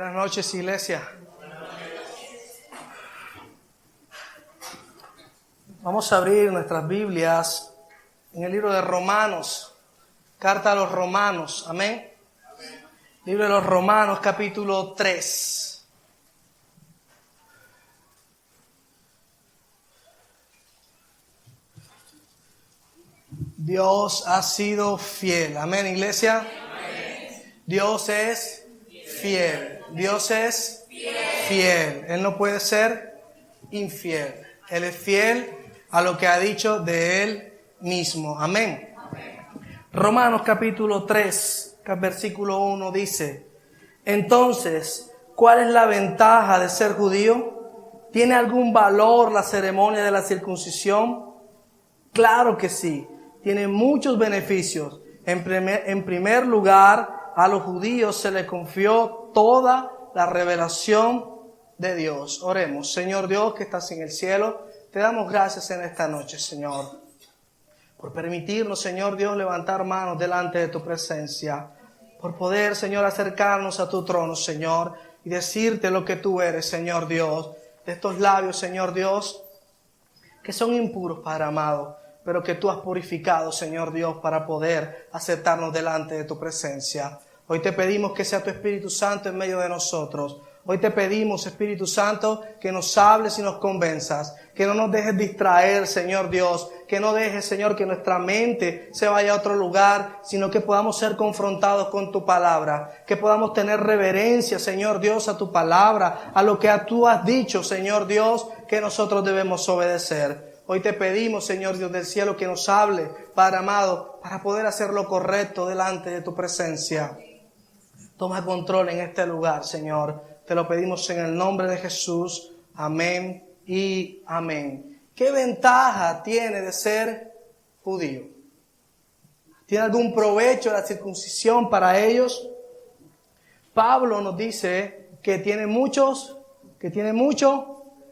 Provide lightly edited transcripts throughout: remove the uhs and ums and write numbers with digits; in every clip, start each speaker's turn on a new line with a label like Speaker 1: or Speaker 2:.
Speaker 1: Buenas noches, iglesia. Vamos a abrir nuestras Biblias en el libro de Romanos, carta a los Romanos, amén. Libro de los Romanos, capítulo 3. Dios ha sido fiel, amén, iglesia. Amén. Dios es fiel. Dios es fiel. Él no puede ser infiel. Él es fiel a lo que ha dicho de Él mismo. Amén. Romanos capítulo 3, versículo 1 dice: entonces, ¿cuál es la ventaja de ser judío? ¿Tiene algún valor la ceremonia de la circuncisión? Claro que sí. Tiene muchos beneficios. En primer lugar, a los judíos se les confió toda la revelación de Dios. Oremos. Señor Dios que estás en el cielo, te damos gracias en esta noche, Señor, por permitirnos, Señor Dios, levantar manos delante de tu presencia, por poder, Señor, acercarnos a tu trono, Señor, y decirte lo que tú eres, Señor Dios, de estos labios, Señor Dios, que son impuros, Padre amado, pero que tú has purificado, Señor Dios, para poder aceptarnos delante de tu presencia. Hoy te pedimos que sea tu Espíritu Santo en medio de nosotros. Hoy te pedimos, Espíritu Santo, que nos hables y nos convenzas, que no nos dejes distraer, Señor Dios, que no dejes, Señor, que nuestra mente se vaya a otro lugar, sino que podamos ser confrontados con tu palabra, que podamos tener reverencia, Señor Dios, a tu palabra, a lo que tú has dicho, Señor Dios, que nosotros debemos obedecer. Hoy te pedimos, Señor Dios del cielo, que nos hable, Padre amado, para poder hacer lo correcto delante de tu presencia. Toma control en este lugar, Señor. Te lo pedimos en el nombre de Jesús. Amén y amén. ¿Qué ventaja tiene de ser judío? ¿Tiene algún provecho la circuncisión para ellos? Pablo nos dice que tiene mucho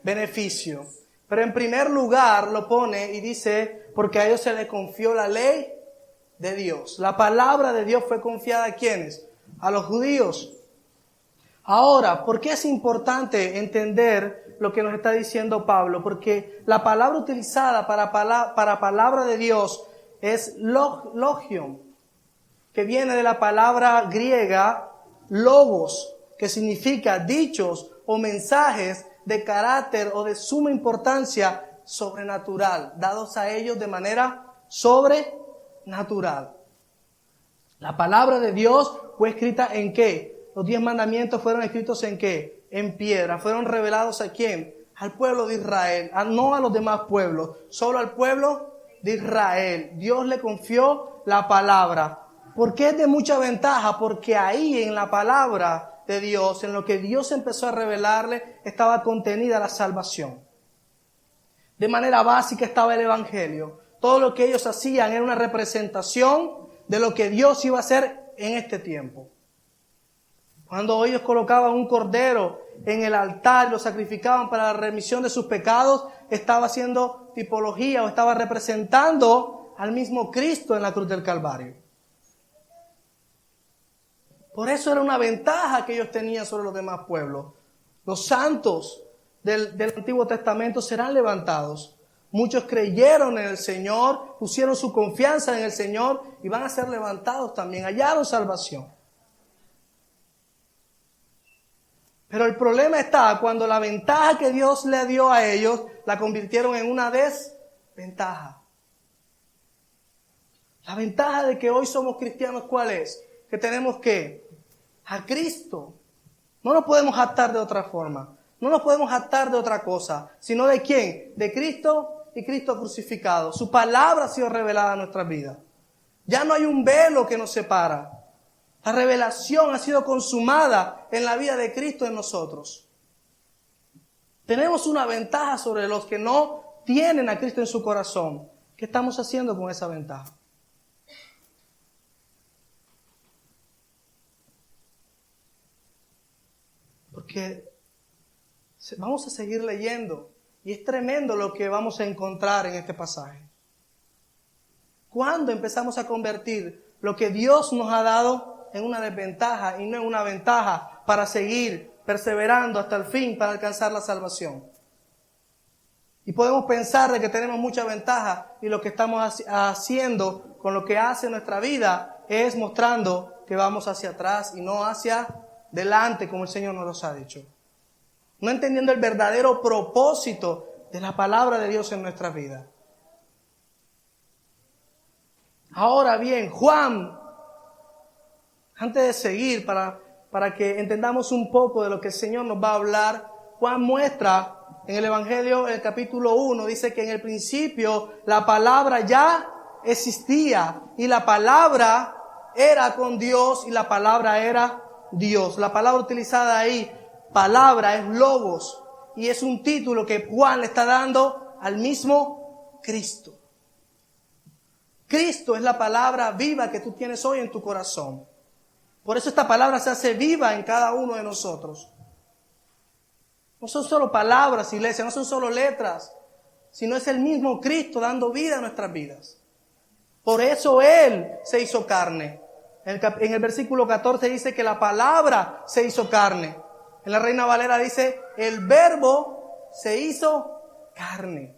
Speaker 1: beneficio. Pero en primer lugar lo pone y dice, porque a ellos se les confió la ley de Dios. La palabra de Dios fue confiada ¿a quiénes? A los judíos. Ahora, ¿por qué es importante entender lo que nos está diciendo Pablo? Porque la palabra utilizada para palabra de Dios es logion, que viene de la palabra griega logos, que significa dichos o mensajes de carácter o de suma importancia sobrenatural, dados a ellos de manera sobrenatural. La palabra de Dios fue escrita ¿en qué? Los 10 mandamientos fueron escritos ¿en qué? En piedra. Fueron revelados ¿a quién? Al pueblo de Israel, no a los demás pueblos, solo al pueblo de Israel. Dios le confió la palabra. ¿Por qué es de mucha ventaja? Porque ahí en la palabra de Dios, en lo que Dios empezó a revelarle, estaba contenida la salvación. De manera básica estaba el evangelio. Todo lo que ellos hacían era una representación de lo que Dios iba a hacer en este tiempo. Cuando ellos colocaban un cordero en el altar y lo sacrificaban para la remisión de sus pecados, estaba haciendo tipología o estaba representando al mismo Cristo en la cruz del Calvario. Por eso era una ventaja que ellos tenían sobre los demás pueblos. Los santos del Antiguo Testamento serán levantados. Muchos creyeron en el Señor, pusieron su confianza en el Señor y van a ser levantados también, hallaron salvación. Pero el problema está cuando la ventaja que Dios le dio a ellos la convirtieron en una desventaja. La ventaja de que hoy somos cristianos, ¿cuál es? Que tenemos que a Cristo. No nos podemos jactar de otra forma. No nos podemos jactar de otra cosa. ¿Sino de quién? De Cristo y Cristo crucificado. Su palabra ha sido revelada en nuestras vidas. Ya no hay un velo que nos separa. La revelación ha sido consumada en la vida de Cristo en nosotros. Tenemos una ventaja sobre los que no tienen a Cristo en su corazón. ¿Qué estamos haciendo con esa ventaja? Porque vamos a seguir leyendo y es tremendo lo que vamos a encontrar en este pasaje. ¿Cuándo empezamos a convertir lo que Dios nos ha dado en una desventaja y no en una ventaja para seguir perseverando hasta el fin para alcanzar la salvación. Y podemos pensar de que tenemos mucha ventaja y lo que estamos haciendo con lo que hace nuestra vida es mostrando que vamos hacia atrás y no hacia delante como el Señor nos los ha dicho. No entendiendo el verdadero propósito de la palabra de Dios en nuestra vida. Ahora bien, Juan, antes de seguir, para que entendamos un poco de lo que el Señor nos va a hablar, Juan muestra en el Evangelio, en el capítulo 1, dice que en el principio la palabra ya existía y la palabra era con Dios y la palabra era Dios. La palabra utilizada ahí, palabra, es logos y es un título que Juan le está dando al mismo Cristo. Cristo es la palabra viva que tú tienes hoy en tu corazón. Por eso esta palabra se hace viva en cada uno de nosotros. No son solo palabras, iglesia, no son solo letras, sino es el mismo Cristo dando vida a nuestras vidas. Por eso Él se hizo carne. En el versículo 14 dice que la palabra se hizo carne. En la Reina Valera dice, el verbo se hizo carne.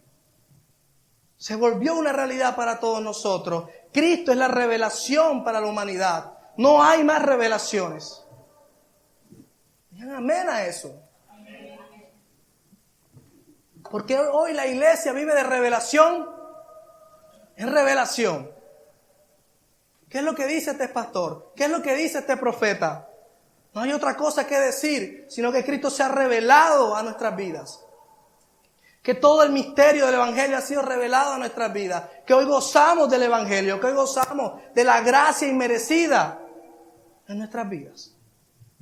Speaker 1: Se volvió una realidad para todos nosotros. Cristo es la revelación para la humanidad. No hay más revelaciones. Digan amén a eso. Porque hoy la iglesia vive de revelación en revelación. ¿Qué es lo que dice este pastor? ¿Qué es lo que dice este profeta? No hay otra cosa que decir, sino que Cristo se ha revelado a nuestras vidas. Que todo el misterio del Evangelio ha sido revelado a nuestras vidas. Que hoy gozamos del Evangelio, que hoy gozamos de la gracia inmerecida en nuestras vidas.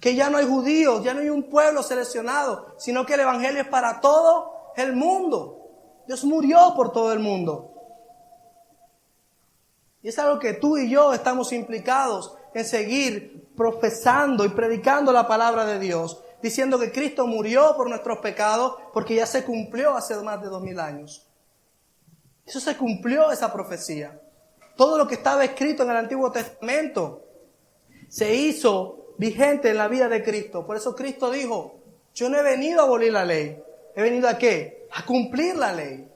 Speaker 1: Que ya no hay judíos, ya no hay un pueblo seleccionado, sino que el Evangelio es para todo el mundo. Dios murió por todo el mundo. Y es algo que tú y yo estamos implicados en seguir profesando y predicando la palabra de Dios, diciendo que Cristo murió por nuestros pecados porque ya se cumplió hace más de 2000 años. Eso se cumplió, esa profecía. Todo lo que estaba escrito en el Antiguo Testamento se hizo vigente en la vida de Cristo. Por eso Cristo dijo, yo no he venido a abolir la ley. ¿He venido a qué? A cumplir la ley.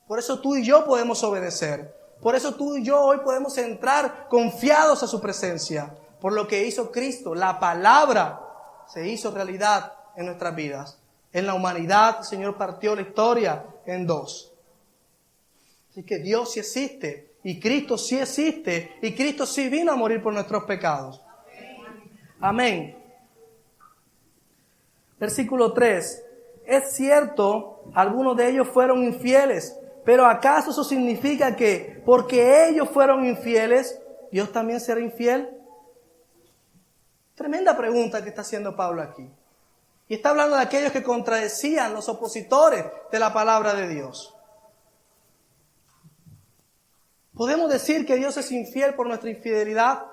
Speaker 1: Por eso tú y yo podemos obedecer. Por eso tú y yo hoy podemos entrar confiados a su presencia. Por lo que hizo Cristo. La palabra se hizo realidad en nuestras vidas. En la humanidad el Señor partió la historia en dos. Así que Dios sí existe. Y Cristo sí existe. Y Cristo sí vino a morir por nuestros pecados. Amén. Versículo 3. Es cierto, algunos de ellos fueron infieles, pero ¿acaso eso significa que porque ellos fueron infieles, Dios también será infiel? Tremenda pregunta que está haciendo Pablo aquí. Y está hablando de aquellos que contradecían, los opositores de la palabra de Dios. ¿Podemos decir que Dios es infiel por nuestra infidelidad?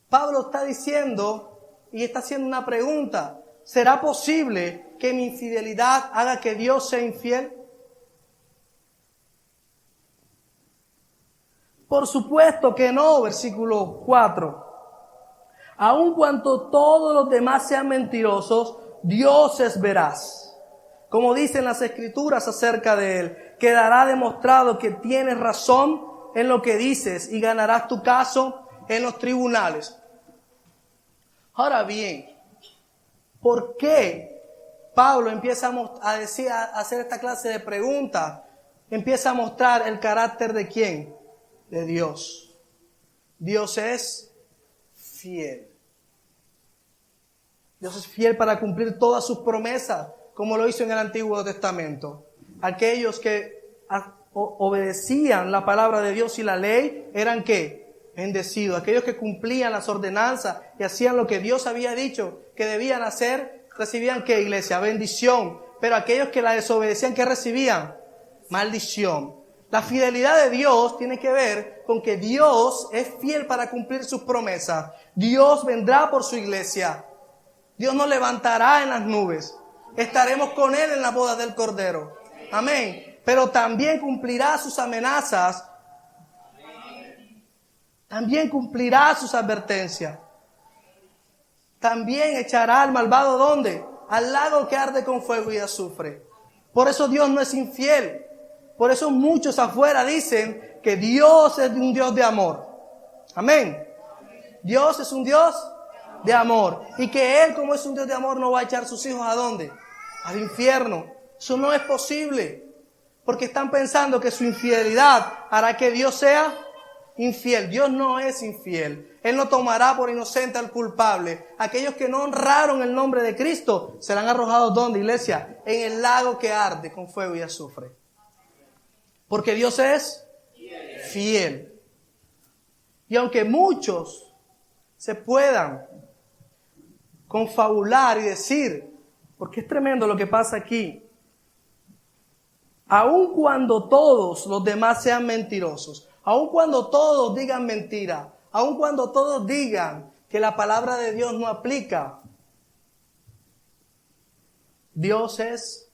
Speaker 1: Pablo está diciendo y está haciendo una pregunta. ¿Será posible que mi infidelidad haga que Dios sea infiel? Por supuesto que no, versículo 4. Aun cuanto todos los demás sean mentirosos, Dios es veraz. Como dicen las Escrituras acerca de Él, quedará demostrado que tienes razón en lo que dices y ganarás tu caso en los tribunales. Ahora bien, ¿por qué Pablo empieza a hacer esta clase de preguntas? Empieza a mostrar el carácter de ¿quién? De Dios. Dios es fiel. Dios es fiel para cumplir todas sus promesas, como lo hizo en el Antiguo Testamento. Aquellos que obedecían la palabra de Dios y la ley eran ¿qué? Bendecidos. Aquellos que cumplían las ordenanzas y hacían lo que Dios había dicho que debían hacer, recibían ¿qué, iglesia? Bendición. Pero aquellos que la desobedecían, ¿qué recibían? Maldición. La fidelidad de Dios tiene que ver con que Dios es fiel para cumplir sus promesas. Dios vendrá por su iglesia. Dios nos levantará en las nubes. Estaremos con Él en la boda del Cordero. Amén. Pero también cumplirá sus amenazas. También cumplirá sus advertencias. también echará al malvado ¿dónde? Al lago que arde con fuego y azufre. Por eso Dios no es infiel. Por eso muchos afuera dicen que Dios es un Dios de amor. Amén. Dios es un Dios de amor. Y que Él, como es un Dios de amor, no va a echar sus hijos ¿a dónde? Al infierno. Eso no es posible. Porque están pensando que su infidelidad hará que Dios sea infiel. Dios no es infiel. Él no tomará por inocente al culpable. Aquellos que no honraron el nombre de Cristo serán arrojados ¿dónde, iglesia? En el lago que arde con fuego y azufre. Porque Dios es fiel. Y aunque muchos se puedan confabular y decir, porque es tremendo lo que pasa aquí, aun cuando todos los demás sean mentirosos, aun cuando todos digan mentira, aun cuando todos digan que la palabra de Dios no aplica, Dios es.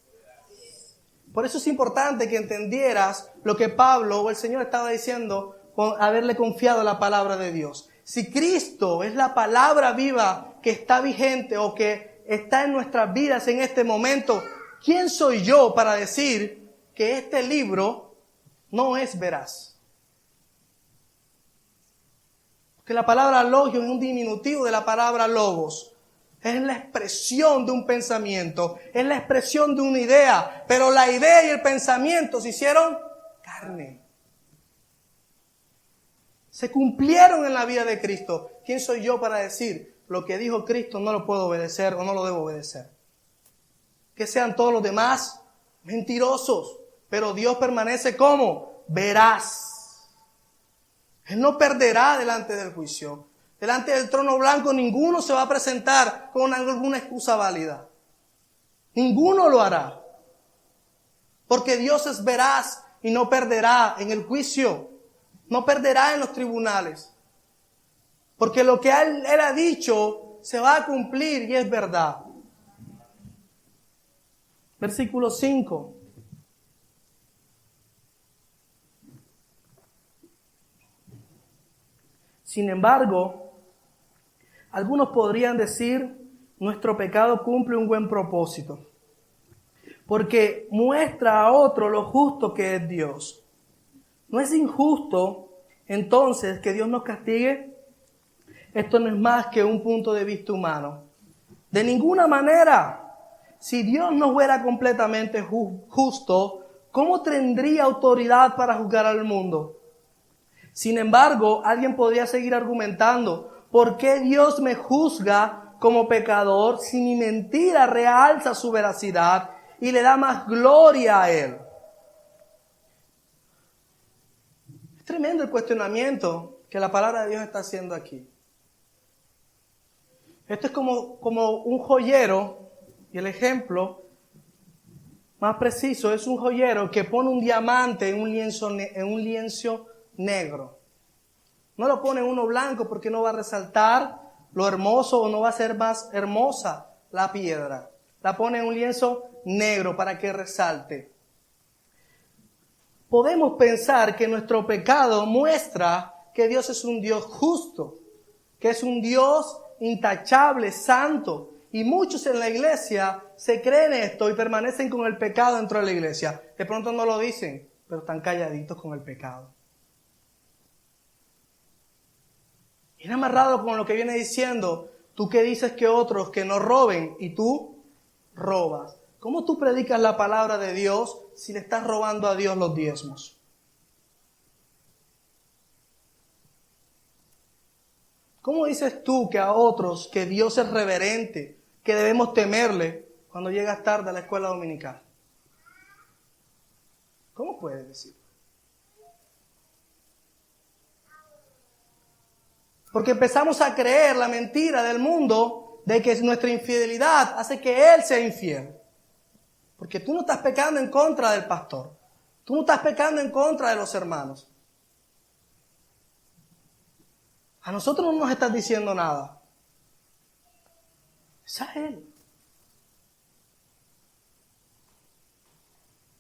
Speaker 1: Por eso es importante que entendieras lo que Pablo o el Señor estaba diciendo con haberle confiado la palabra de Dios. Si Cristo es la palabra viva que está vigente o que está en nuestras vidas en este momento, ¿quién soy yo para decir que este libro no es veraz? Porque la palabra logos es un diminutivo de la palabra logos. Es la expresión de un pensamiento, es la expresión de una idea, pero la idea y el pensamiento se hicieron carne. Se cumplieron en la vida de Cristo. ¿Quién soy yo para decir lo que dijo Cristo no lo puedo obedecer o no lo debo obedecer? Que sean todos los demás mentirosos, pero Dios permanece como veraz. Él no perderá delante del juicio. Delante del trono blanco ninguno se va a presentar con alguna excusa válida. Ninguno lo hará. Porque Dios es veraz y no perderá en el juicio. No perderá en los tribunales. Porque lo que Él ha dicho se va a cumplir y es verdad. Versículo 5. Sin embargo, algunos podrían decir, nuestro pecado cumple un buen propósito, porque muestra a otro lo justo que es Dios. ¿No es injusto entonces que Dios nos castigue? Esto no es más que un punto de vista humano. De ninguna manera. Si Dios no fuera completamente justo, ¿cómo tendría autoridad para juzgar al mundo? Sin embargo, alguien podría seguir argumentando, ¿por qué Dios me juzga como pecador si mi mentira realza su veracidad y le da más gloria a Él? Es tremendo el cuestionamiento que la palabra de Dios está haciendo aquí. Esto es como un joyero, y el ejemplo más preciso es un joyero que pone un diamante en un lienzo negro. No lo pone en uno blanco porque no va a resaltar lo hermoso o no va a ser más hermosa la piedra. La pone en un lienzo negro para que resalte. Podemos pensar que nuestro pecado muestra que Dios es un Dios justo, que es un Dios intachable, santo. Y muchos en la iglesia se creen esto y permanecen con el pecado dentro de la iglesia. De pronto no lo dicen, pero están calladitos con el pecado. Viene amarrado con lo que viene diciendo, tú que dices que otros que no roben y tú robas. ¿Cómo tú predicas la palabra de Dios si le estás robando a Dios los diezmos? ¿Cómo dices tú que a otros que Dios es reverente, que debemos temerle cuando llegas tarde a la escuela dominical? ¿Cómo puedes decir? Porque empezamos a creer la mentira del mundo de que nuestra infidelidad hace que Él sea infiel. Porque tú no estás pecando en contra del pastor. Tú no estás pecando en contra de los hermanos. A nosotros no nos estás diciendo nada. Es a Él.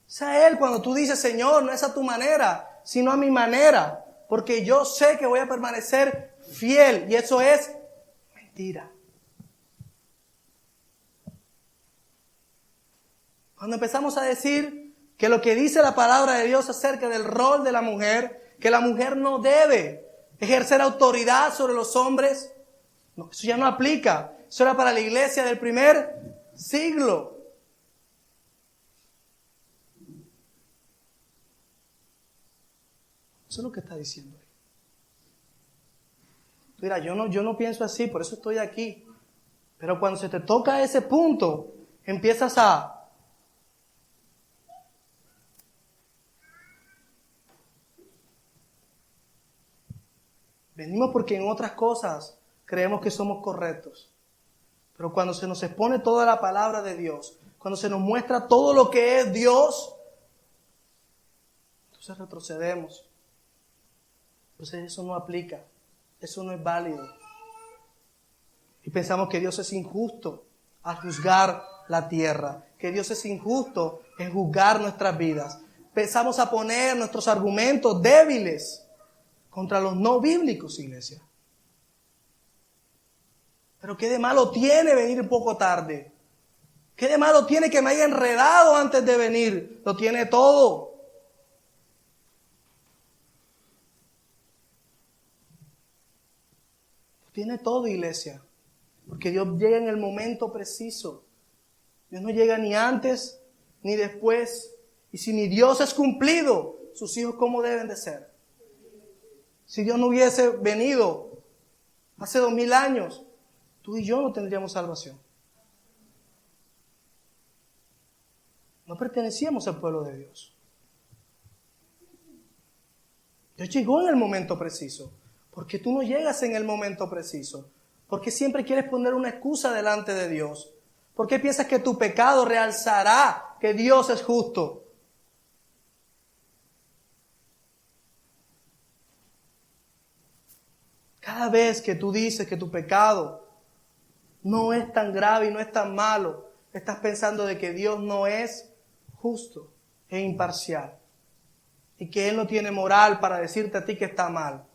Speaker 1: Es a Él cuando tú dices, Señor, no es a tu manera, sino a mi manera. Porque yo sé que voy a permanecer fiel. Y eso es mentira. Cuando empezamos a decir que lo que dice la palabra de Dios acerca del rol de la mujer, que la mujer no debe ejercer autoridad sobre los hombres, no, eso ya no aplica. Eso era para la iglesia del primer siglo. Eso es lo que está diciendo ahí. Mira, yo no pienso así, por eso estoy aquí. Pero cuando se te toca ese punto, empiezas a... Venimos porque en otras cosas creemos que somos correctos. Pero cuando se nos expone toda la palabra de Dios, cuando se nos muestra todo lo que es Dios, entonces retrocedemos. Entonces eso no aplica, eso no es válido. Y pensamos que Dios es injusto al juzgar la tierra, que Dios es injusto en juzgar nuestras vidas. Pensamos a poner nuestros argumentos débiles contra los no bíblicos, iglesia. Pero ¿qué de malo tiene venir un poco tarde? ¿Qué de malo tiene que me haya enredado antes de venir? Lo tiene todo. Lo tiene todo, iglesia. Porque Dios llega en el momento preciso. Dios no llega ni antes ni después. Y si mi Dios es cumplido, sus hijos ¿cómo deben de ser? Si Dios no hubiese venido hace 2000 años, tú y yo no tendríamos salvación. No pertenecíamos al pueblo de Dios. Dios llegó en el momento preciso. ¿Por qué tú no llegas en el momento preciso? ¿Por qué siempre quieres poner una excusa delante de Dios? ¿Por qué piensas que tu pecado realzará que Dios es justo? Cada vez que tú dices que tu pecado no es tan grave y no es tan malo, estás pensando de que Dios no es justo e imparcial y que Él no tiene moral para decirte a ti que está mal.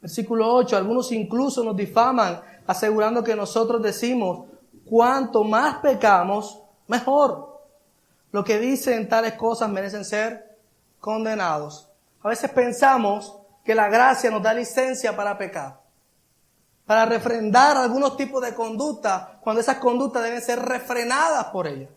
Speaker 1: Versículo 8, algunos incluso nos difaman asegurando que nosotros decimos, cuanto más pecamos, mejor. Lo que dicen tales cosas merecen ser condenados. A veces pensamos que la gracia nos da licencia para pecar, para refrendar algunos tipos de conducta, cuando esas conductas deben ser refrenadas por ella.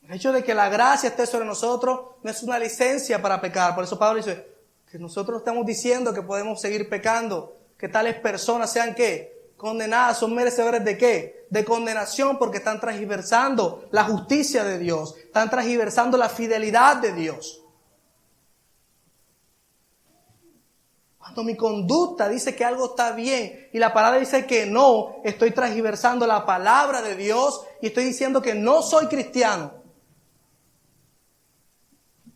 Speaker 1: El hecho de que la gracia esté sobre nosotros no es una licencia para pecar. Por eso Pablo dice que nosotros estamos diciendo que podemos seguir pecando, que tales personas sean ¿qué? Condenadas, son merecedores ¿de qué? De condenación, porque están transgiversando la justicia de Dios, están transgiversando la fidelidad de Dios. Cuando mi conducta dice que algo está bien y la palabra dice que no, estoy transgiversando la palabra de Dios y estoy diciendo que no soy cristiano.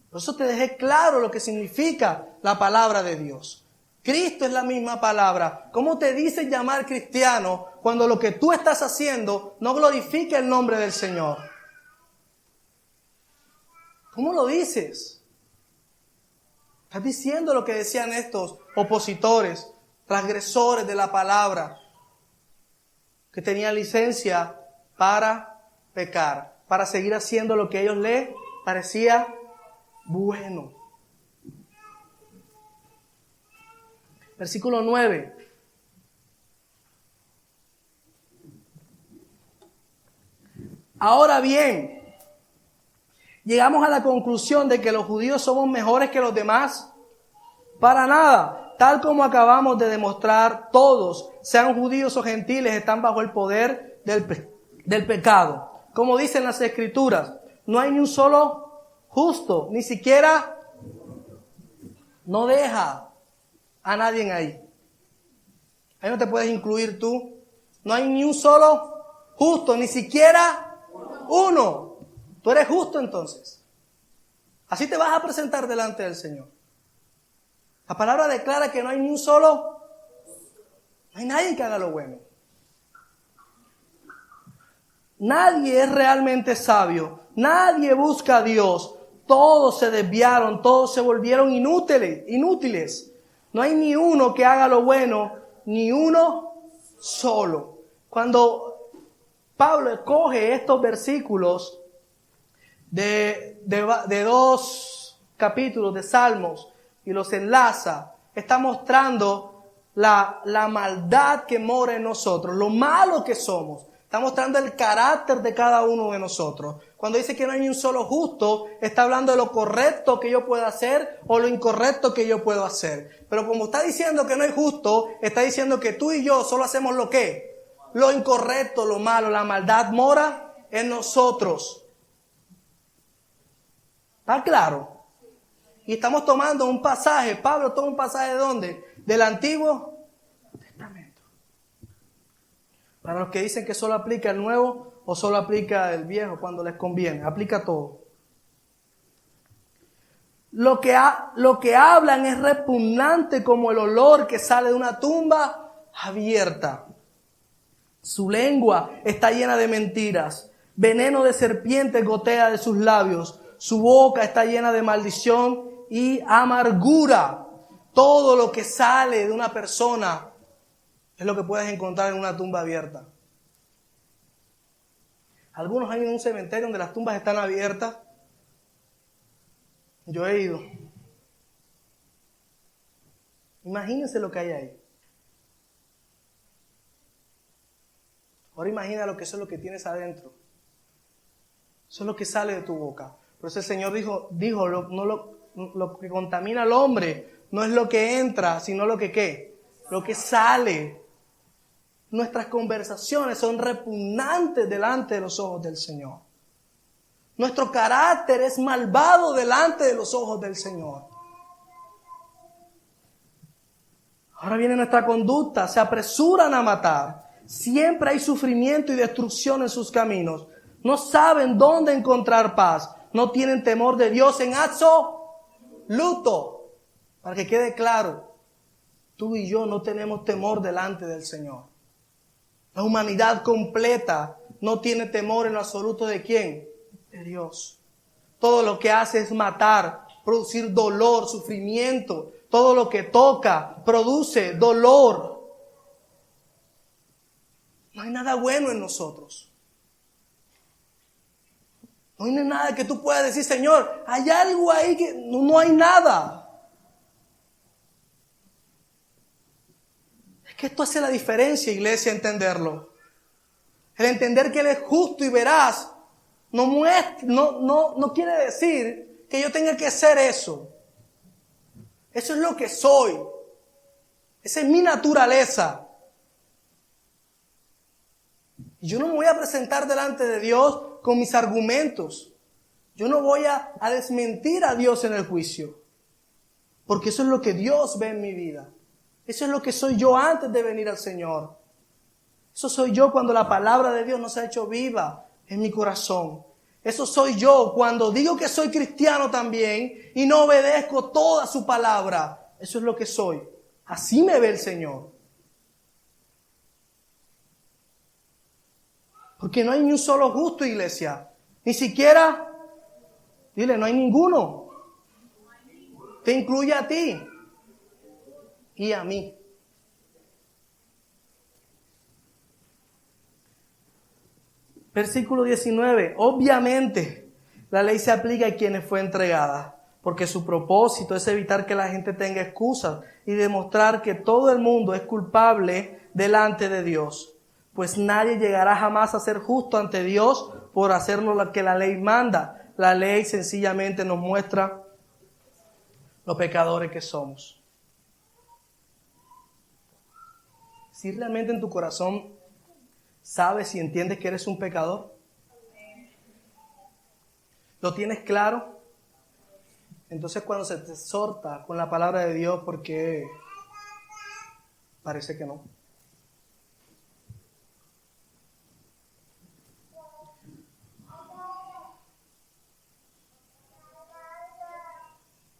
Speaker 1: Por eso te dejé claro lo que significa la palabra de Dios. Cristo es la misma palabra. ¿Cómo te dices llamar cristiano cuando lo que tú estás haciendo no glorifica el nombre del Señor? ¿Cómo lo dices? Estás diciendo lo que decían estos opositores, transgresores de la palabra, que tenían licencia para pecar, para seguir haciendo lo que a ellos les parecía bueno. Versículo 9. Ahora bien, llegamos a la conclusión de que los judíos somos mejores que los demás. Para nada. Tal como acabamos de demostrar, todos, sean judíos o gentiles, están bajo el poder del pecado. Como dicen las Escrituras, no hay ni un solo justo, ni siquiera no deja a nadie ahí. Ahí no te puedes incluir tú. No hay ni un solo justo, ni siquiera uno. Tú eres justo entonces. Así te vas a presentar delante del Señor. La palabra declara que no hay ni un solo, no hay nadie que haga lo bueno. Nadie es realmente sabio. Nadie busca a Dios. Todos se desviaron, todos se volvieron inútiles. No hay ni uno que haga lo bueno, ni uno solo. Cuando Pablo escoge estos versículos de 2 capítulos de Salmos y los enlaza, está mostrando la maldad que mora en nosotros, lo malo que somos. Está mostrando el carácter de cada uno de nosotros. Cuando dice que no hay ni un solo justo, está hablando de lo correcto que yo puedo hacer o lo incorrecto que yo puedo hacer. Pero como está diciendo que no hay justo, está diciendo que tú y yo solo hacemos lo que, lo incorrecto, lo malo, la maldad mora en nosotros. ¿Está claro? Y estamos tomando un pasaje. Pablo toma un pasaje ¿de dónde? Del Antiguo Testamento. Para los que dicen que solo aplica el Nuevo o solo aplica el Viejo cuando les conviene. Aplica todo. Lo que hablan es repugnante como el olor que sale de una tumba abierta. Su lengua está llena de mentiras. Veneno de serpiente gotea de sus labios. Su boca está llena de maldición y amargura. Todo lo que sale de una persona es lo que puedes encontrar en una tumba abierta. Algunos han ido a un cementerio donde las tumbas están abiertas. Yo he ido. Imagínense lo que hay ahí. Ahora imagina lo que eso es lo que tienes adentro. Eso es lo que sale de tu boca. Por eso el Señor dijo lo que contamina al hombre no es lo que entra, sino lo que ¿qué? Lo que sale. Nuestras conversaciones son repugnantes delante de los ojos del Señor. Nuestro carácter es malvado delante de los ojos del Señor. Ahora viene nuestra conducta, se apresuran a matar. Siempre hay sufrimiento y destrucción en sus caminos. No saben dónde encontrar paz. No tienen temor de Dios en absoluto. Para que quede claro, tú y yo no tenemos temor delante del Señor. La humanidad completa no tiene temor en lo absoluto ¿de quién? De Dios. Todo lo que hace es matar, producir dolor, sufrimiento. Todo lo que toca produce dolor. No hay nada bueno en nosotros. No hay nada que tú puedas decir, Señor, hay algo ahí que no hay nada. Es que esto hace la diferencia, iglesia, entenderlo. El entender que Él es justo y veraz no quiere decir que yo tenga que ser eso. Eso es lo que soy. Esa es mi naturaleza. Y yo no me voy a presentar delante de Dios con mis argumentos. Yo no voy a desmentir a Dios en el juicio. Porque eso es lo que Dios ve en mi vida. Eso es lo que soy yo antes de venir al Señor. Eso soy yo cuando la palabra de Dios no se ha hecho viva en mi corazón. Eso soy yo cuando digo que soy cristiano también y no obedezco toda su palabra. Eso es lo que soy. Así me ve el Señor. Porque no hay ni un solo justo, iglesia. Ni siquiera, dile, no hay ninguno. Te incluye a ti y a mí. Versículo 19. Obviamente, la ley se aplica a quienes fue entregada, porque su propósito es evitar que la gente tenga excusas y demostrar que todo el mundo es culpable delante de Dios. Pues nadie llegará jamás a ser justo ante Dios por hacernos lo que la ley manda. La ley sencillamente nos muestra los pecadores que somos. Si realmente en tu corazón sabes y entiendes que eres un pecador, ¿lo tienes claro? Entonces cuando se te exhorta con la palabra de Dios, porque parece que no.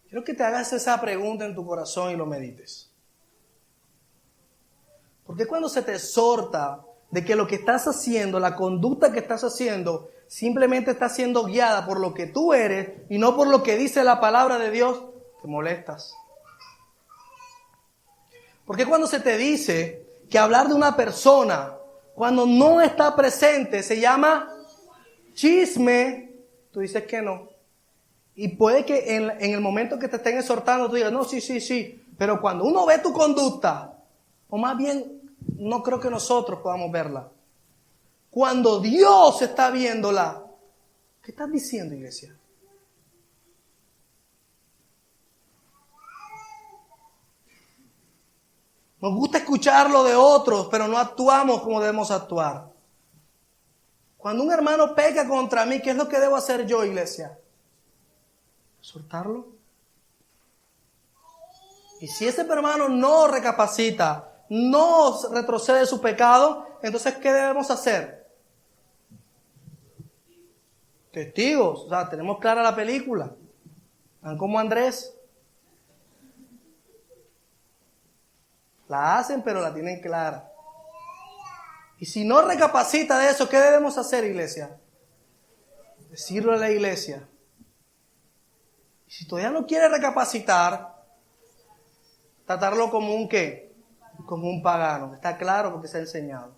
Speaker 1: Quiero que te hagas esa pregunta en tu corazón y lo medites. Porque cuando se te exhorta de que lo que estás haciendo, la conducta que estás haciendo, simplemente está siendo guiada por lo que tú eres y no por lo que dice la palabra de Dios, te molestas. Porque cuando se te dice que hablar de una persona cuando no está presente se llama chisme, tú dices que no. Y puede que en el momento que te estén exhortando tú digas, no, sí. Pero cuando uno ve tu conducta, o más bien, no creo que nosotros podamos verla. Cuando Dios está viéndola, ¿qué estás diciendo, iglesia? Nos gusta escuchar lo de otros, pero no actuamos como debemos actuar. Cuando un hermano peca contra mí, ¿qué es lo que debo hacer yo, iglesia? ¿Soltarlo? Y si ese hermano no recapacita, no retrocede de su pecado, entonces ¿qué debemos hacer? Testigos. O sea, tenemos clara la película. ¿Están como Andrés? La hacen, pero la tienen clara. Y si no recapacita de eso, ¿qué debemos hacer, iglesia? Decirlo a la iglesia. Y si todavía no quiere recapacitar, tratarlo como un ¿qué? Como un pagano. Está claro porque se ha enseñado.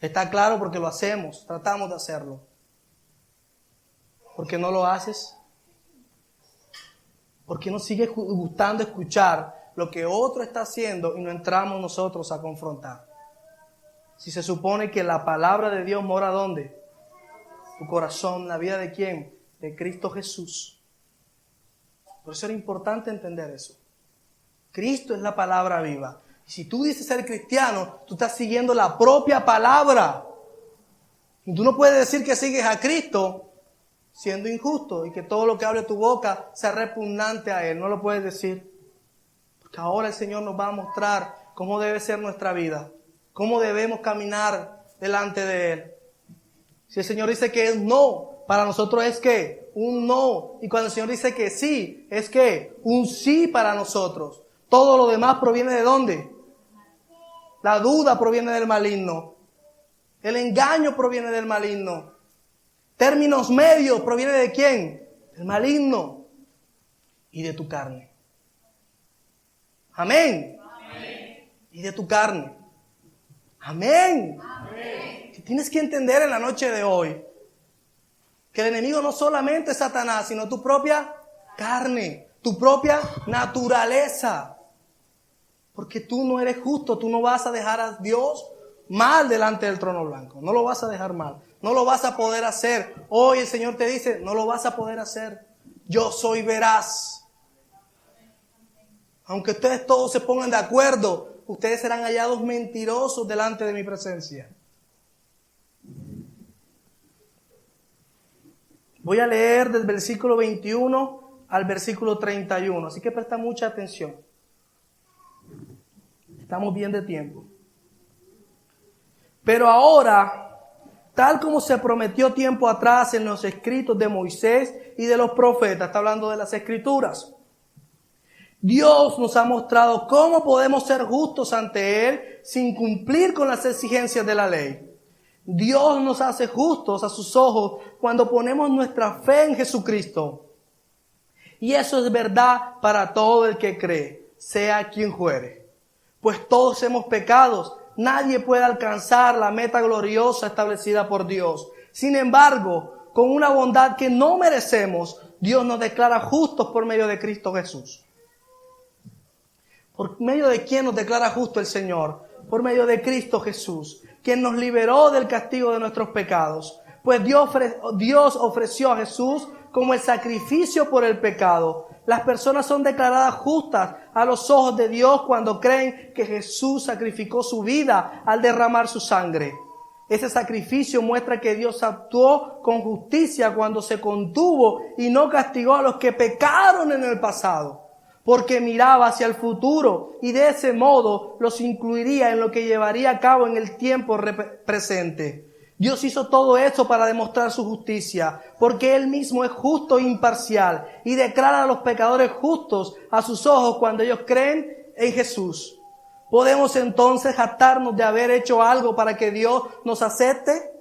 Speaker 1: Está claro porque lo hacemos, tratamos de hacerlo. ¿Por qué no lo haces? ¿Por qué no sigues gustando escuchar lo que otro está haciendo y no entramos nosotros a confrontar? Si se supone que la palabra de Dios mora ¿dónde? Tu corazón, ¿la vida de quién? De Cristo Jesús. Por eso era importante entender eso. Cristo es la palabra viva. Y si tú dices ser cristiano, tú estás siguiendo la propia palabra. Y tú no puedes decir que sigues a Cristo siendo injusto y que todo lo que hable tu boca sea repugnante a Él. No lo puedes decir. Porque ahora el Señor nos va a mostrar cómo debe ser nuestra vida. Cómo debemos caminar delante de Él. Si el Señor dice que es no, para nosotros es que un no. Y cuando el Señor dice que sí, es que un sí para nosotros. Todo lo demás proviene ¿de dónde? La duda proviene del maligno. El engaño proviene del maligno. Términos medios proviene ¿de quién? Del maligno y de tu carne. Amén. Amén. Y de tu carne. Amén. Amén. Que tienes que entender en la noche de hoy que el enemigo no solamente es Satanás, sino tu propia carne, tu propia naturaleza. Porque tú no eres justo, tú no vas a dejar a Dios mal delante del trono blanco. No lo vas a dejar mal, no lo vas a poder hacer. Hoy el Señor te dice, no lo vas a poder hacer. Yo soy veraz. Aunque ustedes todos se pongan de acuerdo, ustedes serán hallados mentirosos delante de mi presencia. Voy a leer del versículo 21 al versículo 31, así que presta mucha atención. Estamos bien de tiempo. Pero ahora, tal como se prometió tiempo atrás en los escritos de Moisés y de los profetas, está hablando de las escrituras, Dios nos ha mostrado cómo podemos ser justos ante Él sin cumplir con las exigencias de la ley. Dios nos hace justos a sus ojos cuando ponemos nuestra fe en Jesucristo. Y eso es verdad para todo el que cree, sea quien fuere. Pues todos hemos pecado, nadie puede alcanzar la meta gloriosa establecida por Dios. Sin embargo, con una bondad que no merecemos, Dios nos declara justos por medio de Cristo Jesús. ¿Por medio de quién nos declara justo el Señor? Por medio de Cristo Jesús, quien nos liberó del castigo de nuestros pecados. Pues Dios ofreció a Jesús como el sacrificio por el pecado. Las personas son declaradas justas a los ojos de Dios cuando creen que Jesús sacrificó su vida al derramar su sangre. Ese sacrificio muestra que Dios actuó con justicia cuando se contuvo y no castigó a los que pecaron en el pasado, porque miraba hacia el futuro y de ese modo los incluiría en lo que llevaría a cabo en el tiempo presente. Dios hizo todo eso para demostrar su justicia, porque Él mismo es justo e imparcial y declara a los pecadores justos a sus ojos cuando ellos creen en Jesús. ¿Podemos entonces jactarnos de haber hecho algo para que Dios nos acepte?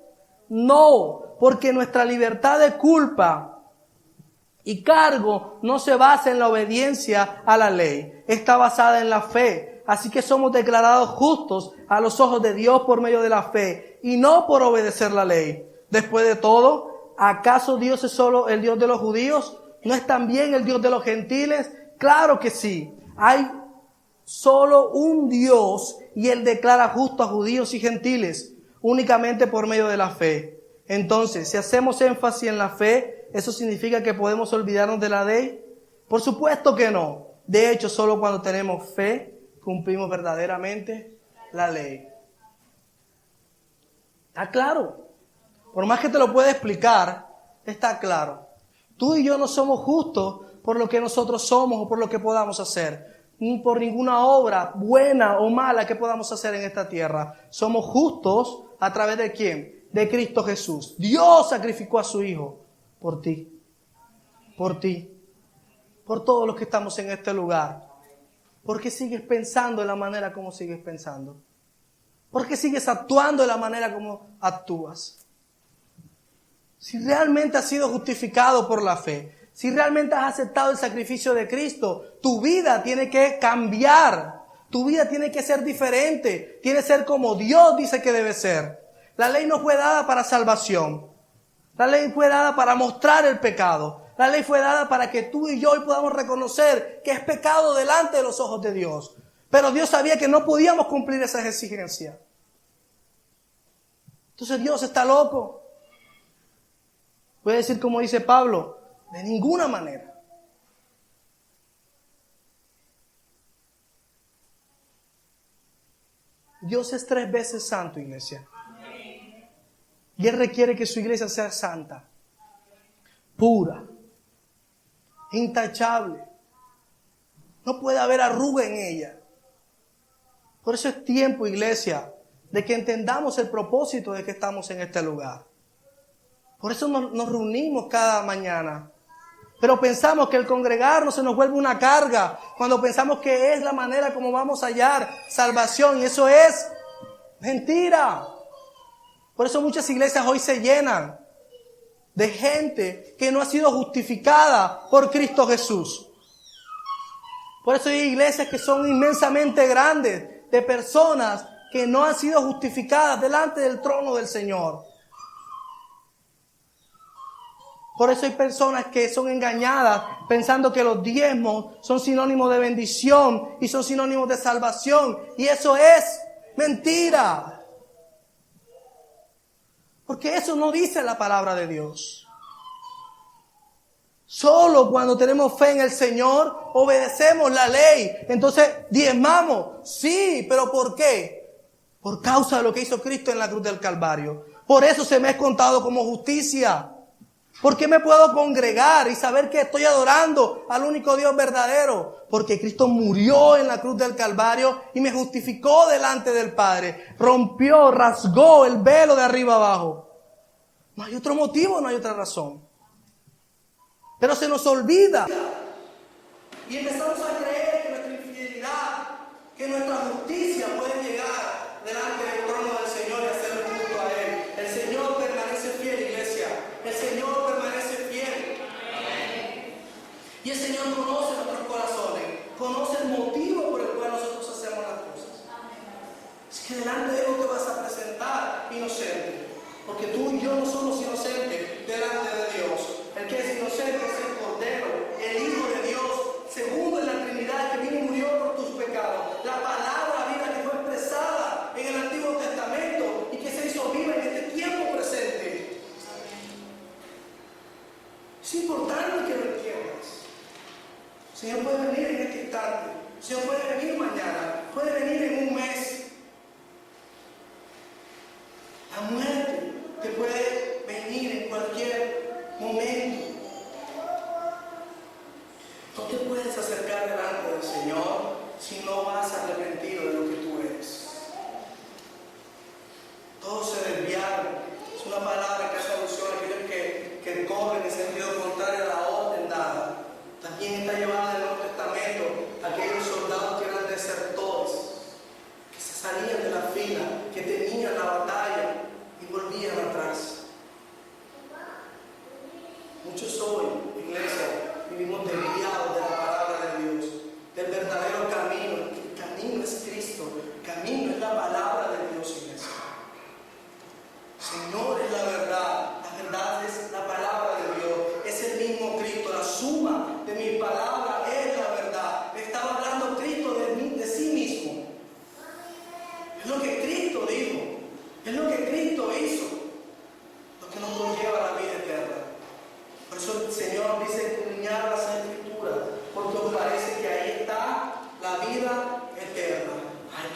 Speaker 1: No, porque nuestra libertad de culpa y cargo no se basa en la obediencia a la ley. Está basada en la fe Así que somos declarados justos a los ojos de Dios por medio de la fe y no por obedecer la ley. Después de todo, ¿acaso Dios es solo el Dios de los judíos? ¿No es también el Dios de los gentiles? Claro que sí. Hay solo un Dios y Él declara justo a judíos y gentiles únicamente por medio de la fe. Entonces, si hacemos énfasis en la fe, ¿eso significa que podemos olvidarnos de la ley? Por supuesto que no. De hecho, solo cuando tenemos fe cumplimos verdaderamente la ley. ¿Está claro? Por más que te lo pueda explicar, está claro. Tú y yo no somos justos por lo que nosotros somos o por lo que podamos hacer, ni por ninguna obra buena o mala que podamos hacer en esta tierra. Somos justos a través de ¿quién? De Cristo Jesús. Dios sacrificó a su Hijo por ti, por todos los que estamos en este lugar. ¿Por qué sigues pensando de la manera como sigues pensando? ¿Por qué sigues actuando de la manera como actúas? Si realmente has sido justificado por la fe, si realmente has aceptado el sacrificio de Cristo, tu vida tiene que cambiar. Tu vida tiene que ser diferente. Tiene que ser como Dios dice que debe ser. La ley no fue dada para salvación. La ley fue dada para mostrar el pecado. La ley fue dada para que tú y yo hoy podamos reconocer que es pecado delante de los ojos de Dios. Pero Dios sabía que no podíamos cumplir esas exigencias. Entonces Dios está loco. Voy a decir como dice Pablo, de ninguna manera. Dios es 3 veces santo, iglesia. Y Él requiere que su iglesia sea santa, pura, intachable. No puede haber arruga en ella. Por eso es tiempo, iglesia, de que entendamos el propósito de que estamos en este lugar. Por eso nos reunimos cada mañana. Pero pensamos que el congregarnos se nos vuelve una carga, cuando pensamos que es la manera como vamos a hallar salvación. Y eso es mentira. Por eso muchas iglesias hoy se llenan de gente que no ha sido justificada por Cristo Jesús. Por eso hay iglesias que son inmensamente grandes, de personas que no han sido justificadas delante del trono del Señor. Por eso hay personas que son engañadas pensando que los diezmos son sinónimos de bendición y son sinónimos de salvación. Y eso es mentira. Porque eso no dice la palabra de Dios. Solo cuando tenemos fe en el Señor, obedecemos la ley. Entonces, diezmamos. Sí, pero ¿por qué? Por causa de lo que hizo Cristo en la cruz del Calvario. Por eso se me es contado como justicia. ¿Por qué me puedo congregar y saber que estoy adorando al único Dios verdadero? Porque Cristo murió en la cruz del Calvario y me justificó delante del Padre. Rompió, rasgó el velo de arriba abajo. No hay otro motivo, no hay otra razón. Pero se nos olvida. Y empezamos a creer que nuestra infidelidad, que nuestra justicia puede llegar delante del trono del Señor y hacerle culto a Él. El Señor permanece fiel, iglesia. El Señor permanece fiel. Y el Señor conoce nuestros corazones, conoce el motivo por el cual nosotros hacemos las cosas. Así que delante de Él no te vas a presentar inocente, porque tú y yo no somos inocentes delante de Dios. El que es inocente es el Cordero, el Hijo de Dios, segundo en la Trinidad, que vino y murió por tus pecados. La palabra viva que fue expresada en el Antiguo Testamento y que se hizo viva en este tiempo presente. Es importante que lo entiendas. El Señor puede venir en este instante. El Señor puede venir mañana. Puede venir en un mes.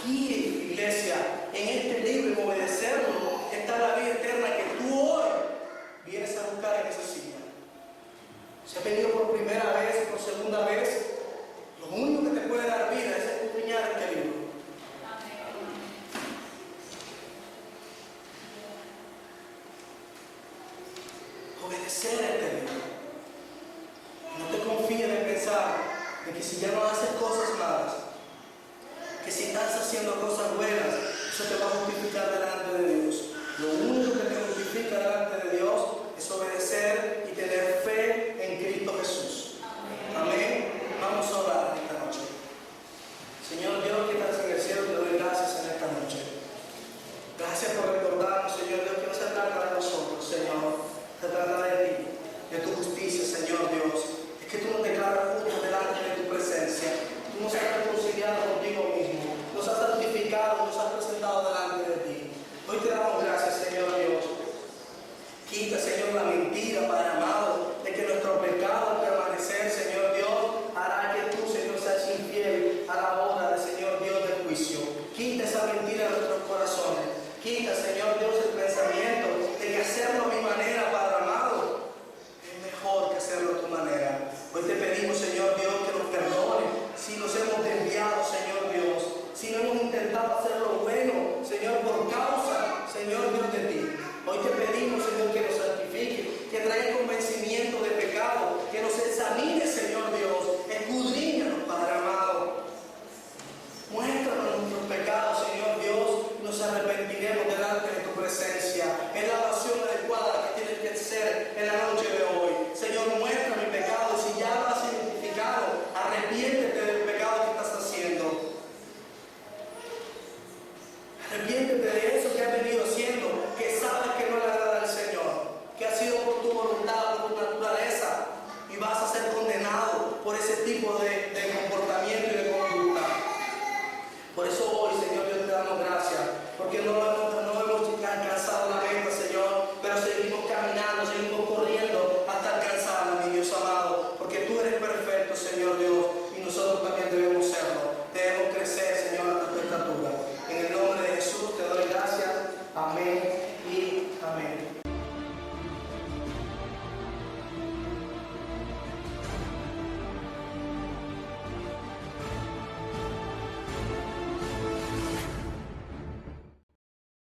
Speaker 1: aquí, iglesia, en este libro, en obedecerlo, está la vida eterna que tú hoy vienes a buscar en esa silla. Si has venido por primera vez, por segunda vez, lo único que te puede dar vida es escudriñar este libro. Obedecer a este libro. No te confíes en pensar de que si ya no haces cosas malas, que si estás haciendo cosas buenas, eso te va a justificar delante de Dios. Lo único que te justifica delante de Dios es obedecer y tener fe en Cristo Jesús. Amén. Vamos a orar esta noche. Señor Dios que estás en el cielo, te doy gracias en esta noche. Gracias por recordarnos, Señor Dios, que no se trata de nosotros, Señor. Se trata de ti, de tu justicia, Señor Dios. Es que tú nos declaras justos delante de tu presencia. Tú nos has reconciliado contigo mismo. Nos has santificado, nos has presentado delante de ti. Hoy te damos gracias, Señor Dios. Quita, Señor, la mentira, Padre amado, de que nuestro pecado al permanecer, Señor Dios, hará que tú, Señor, seas infiel a la hora del Señor Dios del juicio. Quita esa mentira de nuestros corazones. Quita, Señor Dios,